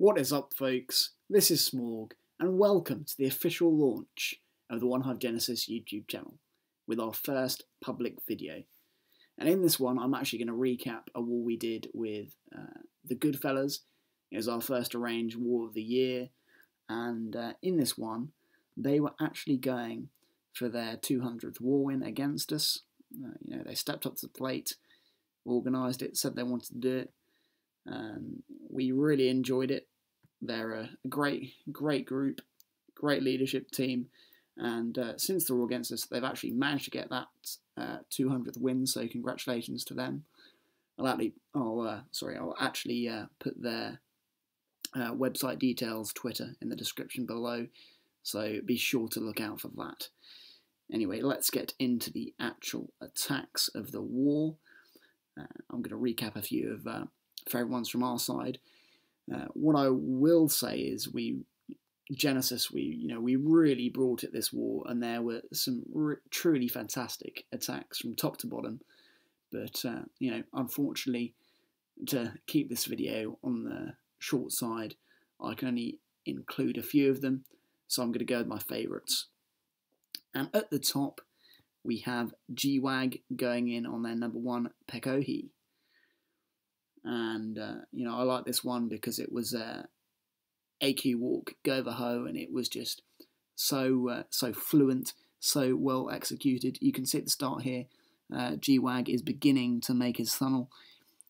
What is up, folks? This is Smorg, and welcome to the official launch of the OneHive Genesis YouTube channel with our first public video. And in this one, I'm actually going to recap a war we did with the Goodfellas. It was our first arranged war of the year, and in this one, they were actually going for their 200th war win against us. They stepped up to the plate, organised it, said they wanted to do it. We really enjoyed it. They're a great group, great leadership team, and since the war against us, they've actually managed to get that 200th win. So congratulations to them. I'll actually put their website details, Twitter, in the description below. So be sure to look out for that. Anyway, let's get into the actual attacks of the war. I'm going to recap a few of favorite ones from our side. What I will say is Genesis, we really brought it this war, and there were some truly fantastic attacks from top to bottom. But unfortunately, to keep this video on the short side, I can only include a few of them. So I'm going to go with my favourites. And at the top, we have GWAG going in on their number one Pekohi. And, I like this one because it was AQ walk, go the hoe, and it was just so fluent, so well executed. You can see at the start here, GWAG is beginning to make his funnel.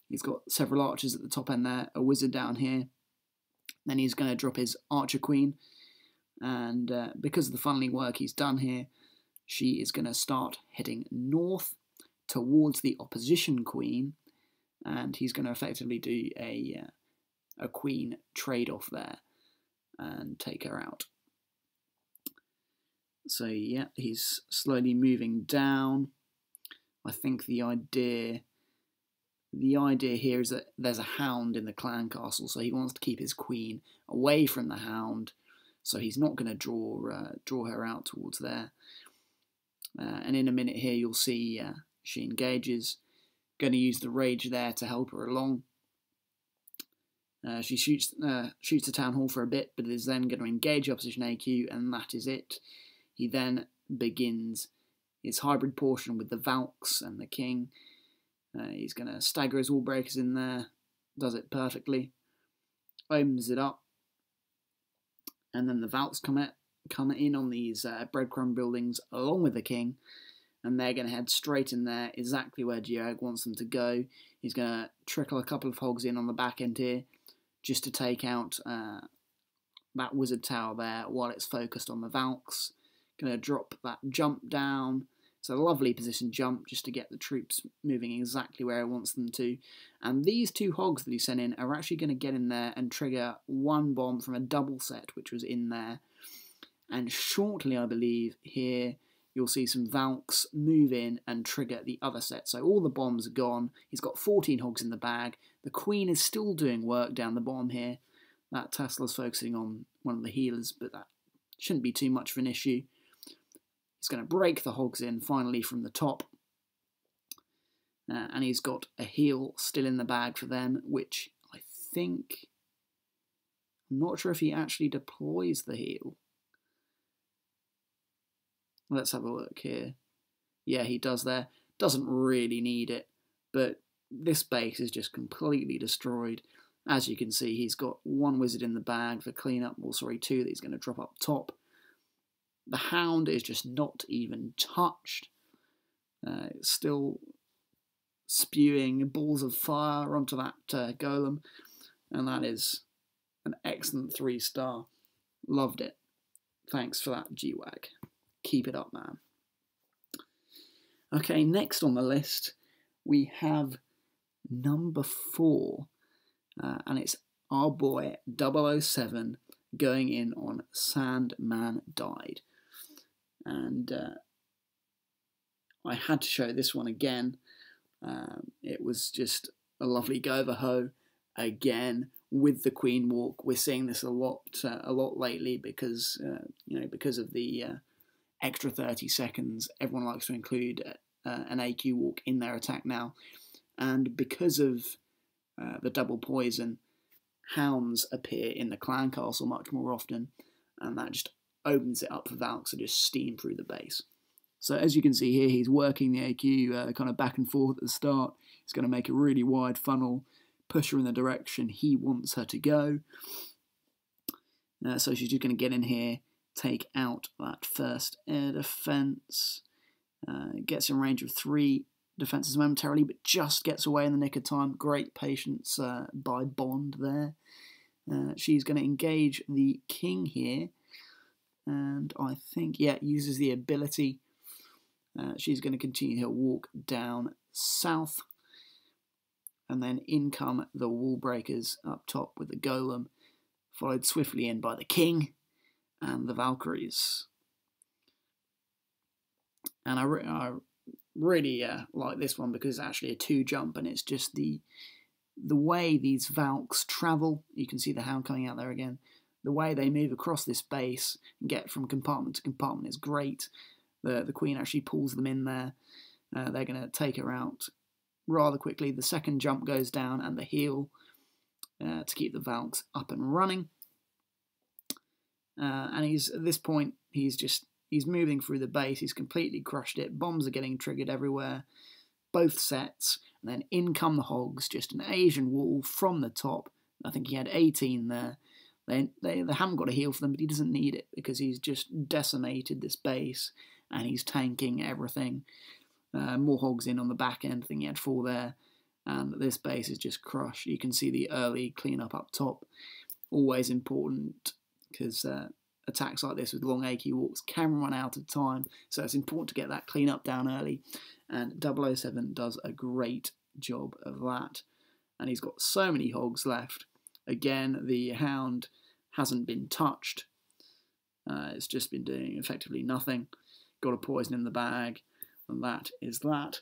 He's got several archers at the top end there, a wizard down here. Then he's going to drop his archer queen. And because of the funneling work he's done here, she is going to start heading north towards the opposition queen. And he's going to effectively do a queen trade-off there and take her out. So yeah, he's slowly moving down. I think the idea here is that there's a hound in the clan castle, so he wants to keep his queen away from the hound. So he's not going to draw her out towards there. And in a minute here, you'll see she engages. Going to use the rage there to help her along. She shoots the town hall for a bit, but is then going to engage opposition AQ, and that is it. He then begins his hybrid portion with the Valks and the king. He's going to stagger his wall breakers in there, does it perfectly, opens it up, and then the Valks come in on these breadcrumb buildings along with the king. And they're going to head straight in there, exactly where GWAG wants them to go. He's going to trickle a couple of hogs in on the back end here, just to take out that wizard tower there while it's focused on the Valks. Going to drop that jump down. It's a lovely position jump just to get the troops moving exactly where he wants them to. And these two hogs that he sent in are actually going to get in there and trigger one bomb from a double set, which was in there. And shortly, I believe, here, you'll see some Valks move in and trigger the other set. So all the bombs are gone. He's got 14 hogs in the bag. The queen is still doing work down the bottom here. That Tesla's focusing on one of the healers, but that shouldn't be too much of an issue. He's going to break the hogs in finally from the top. And he's got a heal still in the bag for them, which I think... I'm not sure if he actually deploys the heal. Let's have a look here. Yeah, he does there. Doesn't really need it, but this base is just completely destroyed. As you can see, he's got one wizard in the bag for cleanup, two that he's going to drop up top. The hound is just not even touched. It's still spewing balls of fire onto that golem, and that is an excellent 3-star. Loved it. Thanks for that, GWAG. Keep it up, man. Okay, next on the list, we have number 4, and it's our boy 007 going in on Sandman Died. And I had to show this one again. It was just a lovely go the hoe again with the queen walk. We're seeing this a lot lately because because of the extra 30 seconds. Everyone likes to include an AQ walk in their attack now, and because of the double poison hounds appear in the clan castle much more often, and that just opens it up for Valks to just steam through the base. So as you can see here, he's working the AQ kind of back and forth at the start. He's going to make a really wide funnel, push her in the direction he wants her to go. So she's just going to get in here, take out that first air defence. Gets in range of 3 defences momentarily, but just gets away in the nick of time. Great patience by Bond there. She's going to engage the king here, and I think, yeah, uses the ability. She's going to continue her walk down south, and then in come the wall breakers up top with the golem, followed swiftly in by the king and the Valkyries. And I really like this one because it's actually a 2-jump, and it's just the way these Valks travel. You can see the hound coming out there again. The way they move across this base and get from compartment to compartment is great. The queen actually pulls them in there. They're going to take her out rather quickly. The second jump goes down, and the heel to keep the Valks up and running. And at this point, he's moving through the base. He's completely crushed it. Bombs are getting triggered everywhere. Both sets. And then in come the hogs. Just an Asian wall from the top. I think he had 18 there. They haven't got a heal for them, but he doesn't need it because he's just decimated this base and he's tanking everything. More hogs in on the back end. I think he had 4 there. And this base is just crushed. You can see the early cleanup up top. Always important because attacks like this with long AQ walks can run out of time, so it's important to get that cleanup down early, and 007 does a great job of that. And he's got so many hogs left. Again, the hound hasn't been touched. It's just been doing effectively nothing. Got a poison in the bag, and that is that.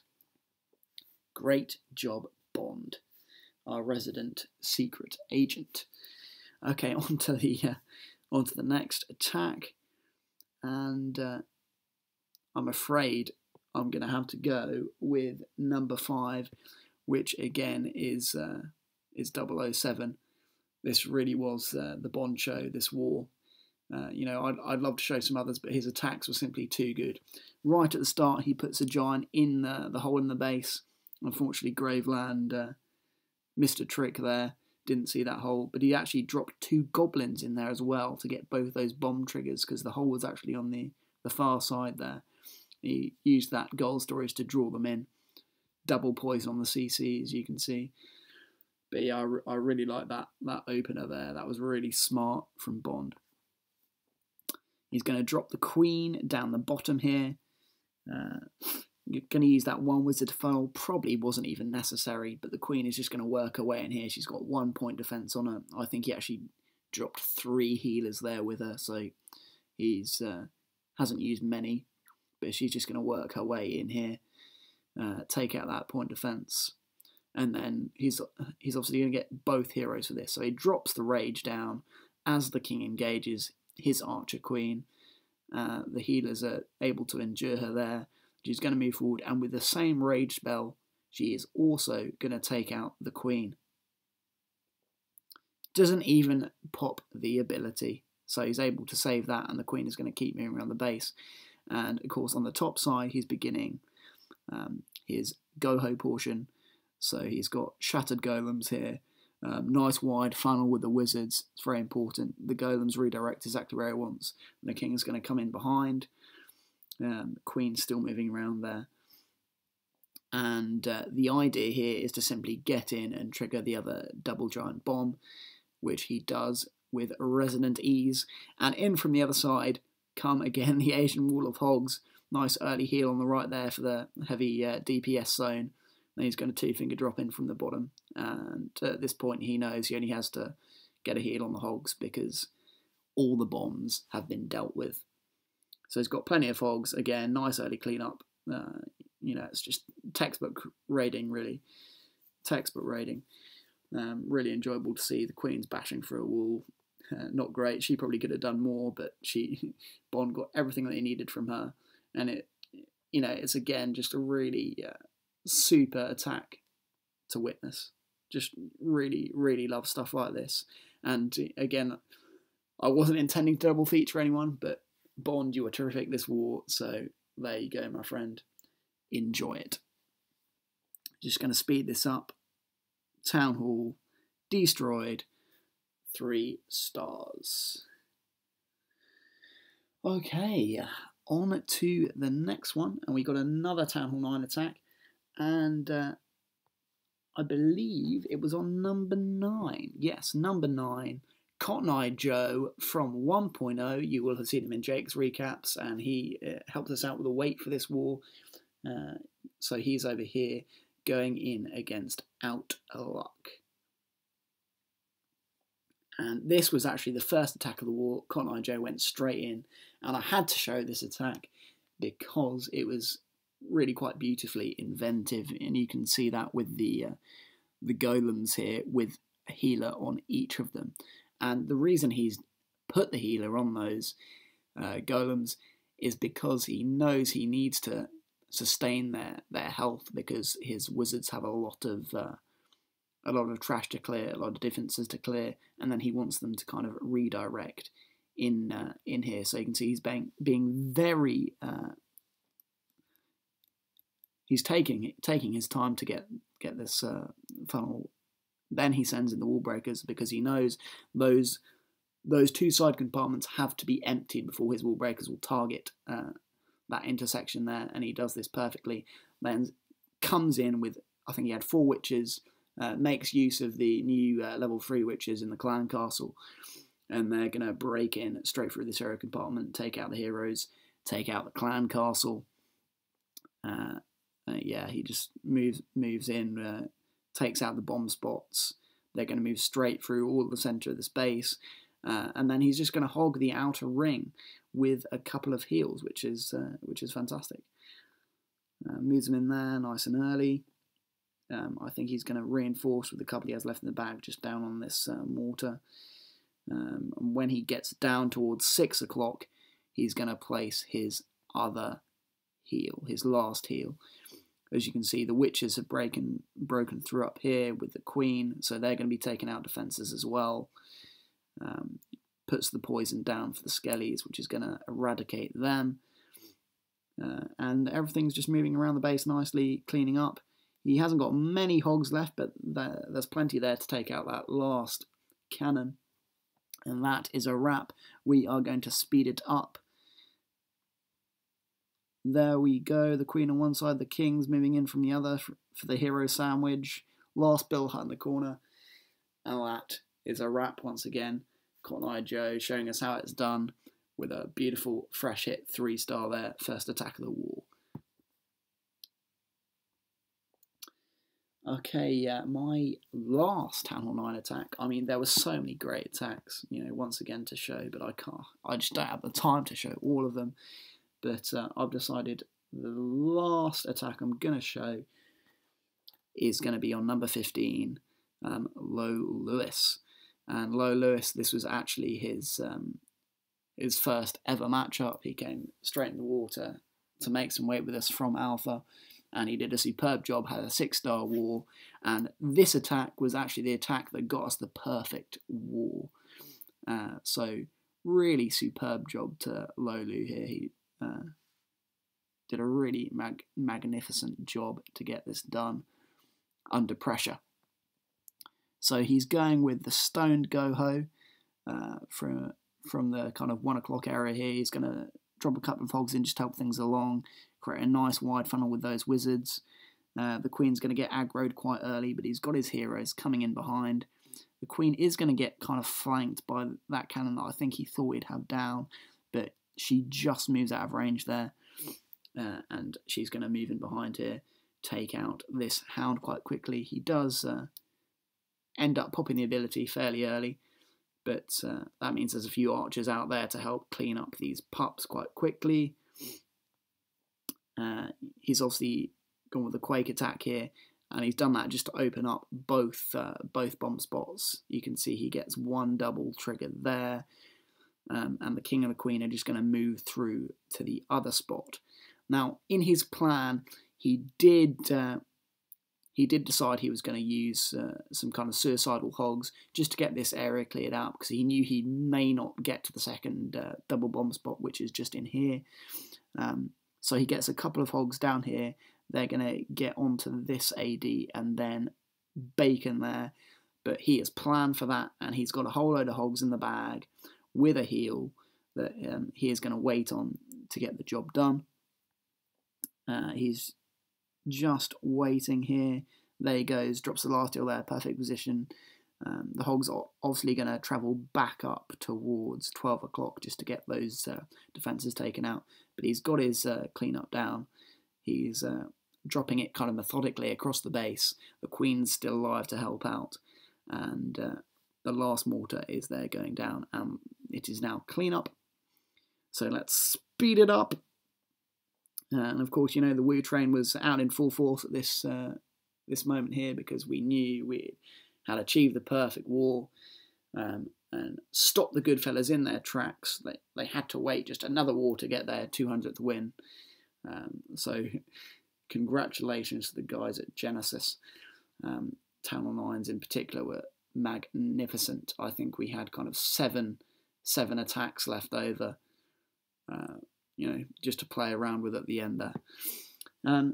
Great job, Bond, our resident secret agent. Okay, on to the next attack, and I'm afraid I'm going to have to go with number 5, which again is 007. This really was the Bond show, this war. I'd love to show some others, but his attacks were simply too good. Right at the start, he puts a giant in the hole in the base. Unfortunately, Graveland missed a trick there. Didn't see that hole, but he actually dropped 2 goblins in there as well to get both those bomb triggers because the hole was actually on the far side there. He used that gold storage to draw them in. Double poison on the CC, as you can see. But yeah, I really like that opener there. That was really smart from Bond. He's going to drop the queen down the bottom here. You're going to use that 1 wizard funnel. Probably wasn't even necessary, but the queen is just going to work away in here. She's got 1 point defense on her. I think he actually dropped 3 healers there with her, so he's hasn't used many, but she's just going to work her way in here, take out that point defense, and then he's obviously going to get both heroes for this. So he drops the rage down as the king engages his archer queen. The healers are able to endure her there. She's going to move forward, and with the same rage spell, she is also going to take out the queen. Doesn't even pop the ability, so he's able to save that, and the queen is going to keep moving around the base. And of course, on the top side, he's beginning his go-ho portion. So he's got shattered golems here. Nice wide funnel with the wizards. It's very important. The golems redirect exactly where he wants. And the king is going to come in behind. The queen's still moving around there. And the idea here is to simply get in and trigger the other double giant bomb, which he does with resonant ease. And in from the other side come again the Asian wall of hogs. Nice early heal on the right there for the heavy DPS zone. Then he's going to 2-finger drop in from the bottom. And at this point he knows he only has to get a heal on the hogs because all the bombs have been dealt with. So he's got plenty of hogs. Again, nice early cleanup. It's just textbook raiding, really. Textbook raiding. Really enjoyable to see. The queen's bashing through a wall. Not great. She probably could have done more, but Bond got everything that he needed from her. And it's again just a really super attack to witness. Just really, really love stuff like this. And again, I wasn't intending to double feature anyone, but Bond, you were terrific this war, so there you go, my friend. Enjoy it. Just going to speed this up. Town Hall, destroyed, 3 stars. Okay, on to the next one, and we got another Town Hall 9 attack, and I believe it was on number 9. Yes, number 9. Cotton Eye Joe from 1.0. You will have seen him in Jake's recaps, and he helped us out with the weight for this war. So he's over here going in against Outluck. And this was actually the first attack of the war. Cotton Eye Joe went straight in, and I had to show this attack because it was really quite beautifully inventive, and you can see that with the golems here with a healer on each of them. And the reason he's put the healer on those golems is because he knows he needs to sustain their health, because his wizards have a lot of trash to clear, a lot of defences to clear, and then he wants them to kind of redirect in here. So you can see he's being very he's taking his time to get this funnel. Then he sends in the wall breakers because he knows those 2 side compartments have to be emptied before his wall breakers will target that intersection there, and he does this perfectly. Then comes in with, I think he had 4 witches, makes use of the new level 3 witches in the clan castle, and they're going to break in straight through this hero compartment, take out the heroes, take out the clan castle. Yeah, he just moves in, takes out the bomb spots. They're going to move straight through all the centre of the space, and then he's just going to hog the outer ring with a couple of heals, which is fantastic. Moves them in there nice and early. I think he's going to reinforce with the couple he has left in the bag just down on this mortar. And when he gets down towards 6 o'clock, he's going to place his other heal, his last heal. As you can see, the witches have broken through up here with the queen, so they're going to be taking out defences as well. Puts the poison down for the skellies, which is going to eradicate them. And everything's just moving around the base nicely, cleaning up. He hasn't got many hogs left, but there's plenty there to take out that last cannon. And that is a wrap. We are going to speed it up. There we go. The queen on one side, the king's moving in from the other for the hero sandwich. Last bill hut in the corner. And that is a wrap once again. Cotton Eye Joe showing us how it's done with a beautiful fresh hit 3-star there. First attack of the war. Okay, my last Town Hall 9 attack. I mean, there were so many great attacks, once again to show, but I just don't have the time to show all of them. But I've decided the last attack I'm going to show is going to be on number 15, Low Lewis. And Low Lewis, this was actually his first ever matchup. He came straight in the water to make some weight with us from Alpha, and he did a superb job, had a 6-star war, and this attack was actually the attack that got us the perfect war. So really superb job to Lolu here. He did a really magnificent job to get this done under pressure. So he's going with the stoned Goho from the kind of 1 o'clock area here. He's going to drop a couple of hogs in, just help things along, create a nice wide funnel with those wizards. The queen's going to get aggroed quite early, but he's got his heroes coming in behind. The queen is going to get kind of flanked by that cannon that I think he thought he'd have down, but she just moves out of range there, and she's going to move in behind here, take out this hound quite quickly. He does end up popping the ability fairly early, but that means there's a few archers out there to help clean up these pups quite quickly. He's obviously gone with the Quake attack here, and he's done that just to open up both bomb spots. You can see he gets 1 double trigger there, and the king and the queen are just going to move through to the other spot. Now, in his plan, he did he did decide he was going to use some kind of suicidal hogs just to get this area cleared out, because he knew he may not get to the second double bomb spot, which is just in here. So he gets a couple of hogs down here. They're going to get onto this AD and then bacon there. But he has planned for that, and he's got a whole load of hogs in the bag with a heal that he is going to wait on to get the job done. He's just waiting here. There he goes, drops the last heal there, perfect position. The hogs are obviously going to travel back up towards 12 o'clock just to get those defences taken out. But he's got his cleanup down. He's dropping it kind of methodically across the base. The Queen's still alive to help out. And the last mortar is there going down. And it is now cleanup. So let's speed it up. And of course, you know, the Wu train was out in full force at this moment here, because we knew we had achieved the perfect war and stopped the Goodfellas in their tracks. They had to wait just another war to get their 200th win. So congratulations to the guys at Genesis. Town Hall 9s in particular were magnificent. I think we had kind of seven attacks left over, you know, just to play around with at the end there.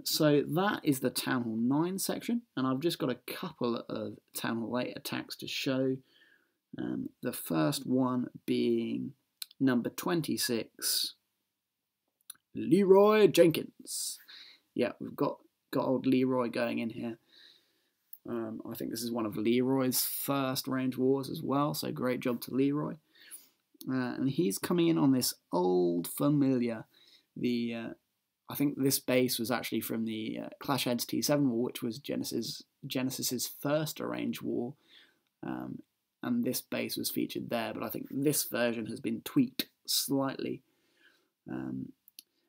So that is the Town Hall 9 section, and I've just got a couple of Town Hall 8 attacks to show. The first one being number 26, Leroy Jenkins. Yeah, we've got old Leroy going in here. I think this is one of Leroy's first range wars as well, so great job to Leroy. And he's coming in on this old familiar. I think this base was actually from the Clash Heads T7 war, which was Genesis's first arranged war, and this base was featured there. But I think this version has been tweaked slightly.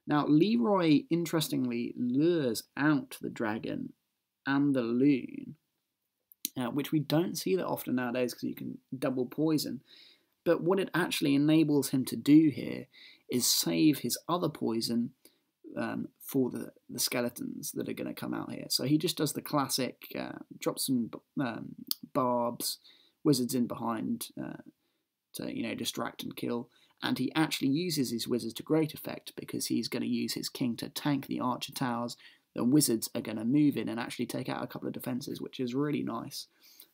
Now Leroy, interestingly, lures out the dragon and the loon, which we don't see that often nowadays because you can double poison. But what it actually enables him to do here is save his other poison for the skeletons that are going to come out here. So he just does the classic, drops some barbs, wizards in behind to, you know, distract and kill. And he actually uses his wizards to great effect, because he's going to use his king to tank the archer towers. The wizards are going to move in and actually take out a couple of defences, which is really nice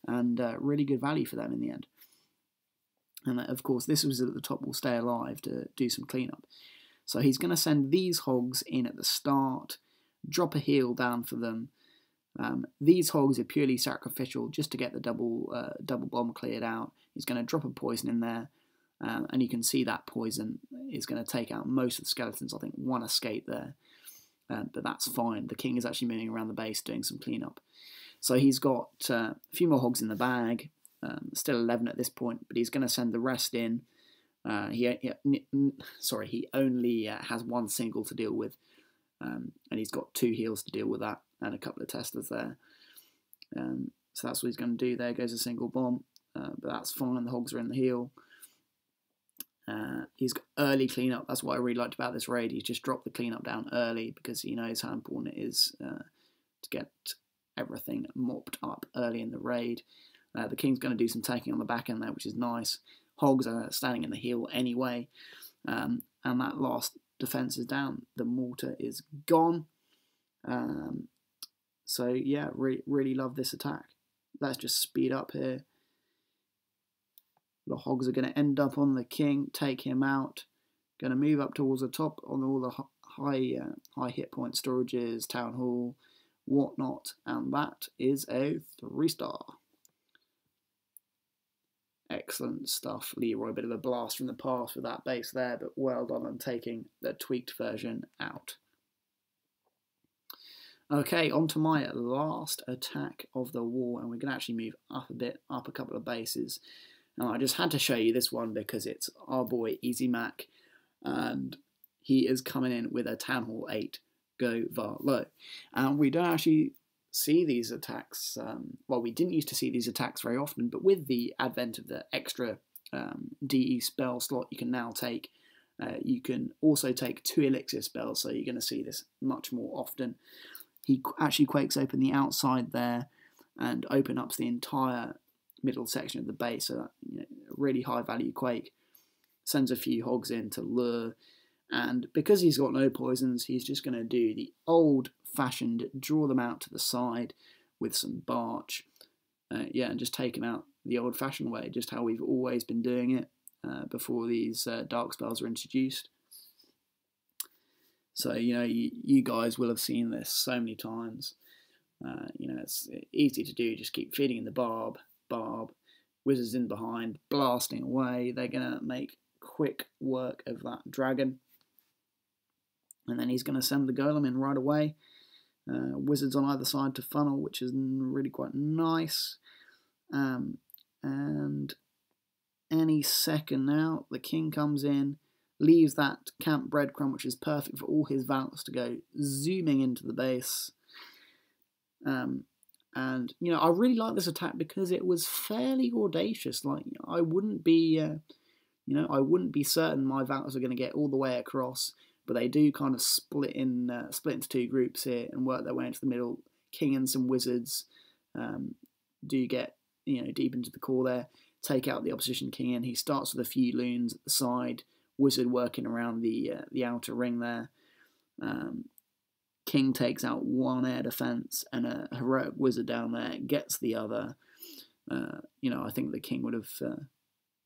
and really good value for them in the end. And of course, this was at the top will stay alive to do some cleanup. So he's going to send these hogs in at the start, drop a heal down for them. These hogs are purely sacrificial just to get the double bomb cleared out. He's going to drop a poison in there, and you can see that poison is going to take out most of the skeletons. I think one escaped there, but that's fine. The king is actually moving around the base doing some cleanup. So he's got a few more hogs in the bag. Still 11 at this point, but he's going to send the rest in. He only has one single to deal with, and he's got 2 heals to deal with that, and a couple of testers there. So that's what he's going to do. There goes a single bomb, but that's fine. The hogs are in the heal. He's got early cleanup. That's what I really liked about this raid. He's just dropped the cleanup down early because he knows how important it is to get everything mopped up early in the raid. The king's going to do some tanking on the back end there, which is nice. Hogs are standing in the heal anyway. And that last defense is down. The mortar is gone. So yeah, really love this attack. Let's just speed up here. The hogs are going to end up on the king, take him out. Going to move up towards the top on all the high hit point storages, town hall, whatnot. And that is a 3-star. Excellent stuff, Leroy. Bit of a blast from the past with that base there, but well done on taking the tweaked version out. Okay, on to my last attack of the war, and we're going to actually move up a bit, up a couple of bases. Now, I just had to show you this one because it's our boy Easy Mac, and he is coming in with a Town Hall 8 Go Var Low. And we don't actually see these attacks, well, we didn't used to see these attacks very often, but with the advent of the extra DE spell slot you can now take, you can also take 2 elixir spells, so you're going to see this much more often. he actually quakes open the outside there and open up the entire middle section of the base. So that, you know, a really high value quake. Sends a few hogs in to lure, and because he's got no poisons, he's just going to do the old-fashioned draw them out to the side with some barch, and just take them out the old-fashioned way, just how we've always been doing it before these dark spells were introduced. So, you know, you guys will have seen this so many times. You know, it's easy to do. Just keep feeding in the barb, wizards in behind, blasting away. They're going to make quick work of that dragon. And then he's going to send the golem in right away. Wizards on either side to funnel, which is really quite nice. And any second now, the king comes in, leaves that camp breadcrumb, which is perfect for all his Valks to go zooming into the base. And, you know, I really like this attack because it was fairly audacious. Like, I wouldn't be, I wouldn't be certain my Valks are going to get all the way across, but they do kind of split into two groups here and work their way into the middle. King and some wizards do get, you know, deep into the core there, take out the opposition king, and he starts with a few loons at the side, wizard working around the outer ring there. King takes out one air defense, and a heroic wizard down there gets the other. You know, I think the king would have,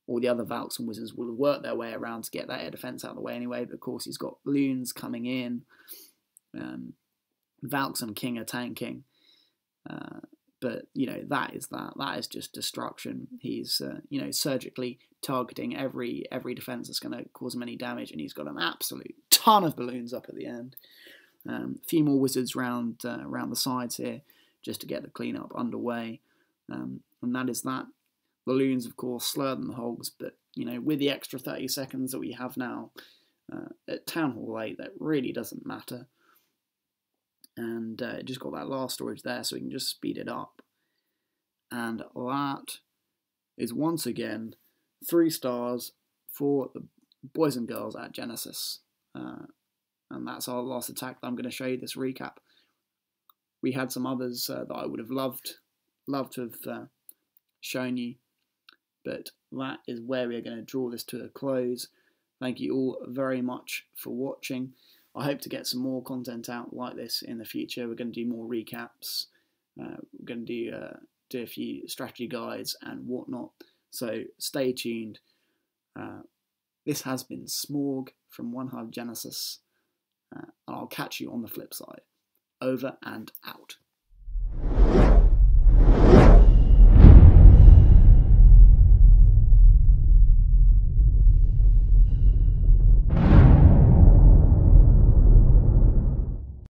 or the other Valks and wizards would have worked their way around to get that air defense out of the way anyway. But of course, he's got loons coming in. Valks and king are tanking. But, you know, that is just destruction. He's, you know, surgically targeting every defense that's going to cause him any damage, and he's got an absolute ton of balloons up at the end. A few more wizards round the sides here just to get the cleanup underway. And that is that. The loons, of course, slower than the hogs, but, you know, with the extra 30 seconds that we have now at Town Hall 8, that really doesn't matter. And just got that last storage there, so we can just speed it up. And that is once again 3 stars for the boys and girls at Genesis. And that's our last attack that I'm going to show you this recap. We had some others that I would have loved to have shown you, but that is where we are going to draw this to a close. Thank you all very much for watching. I hope to get some more content out like this in the future. We're going to do more recaps. We're going to do a few strategy guides and whatnot. So stay tuned. This has been Smorg from OneHive Genesis. And I'll catch you on the flip side. Over and out.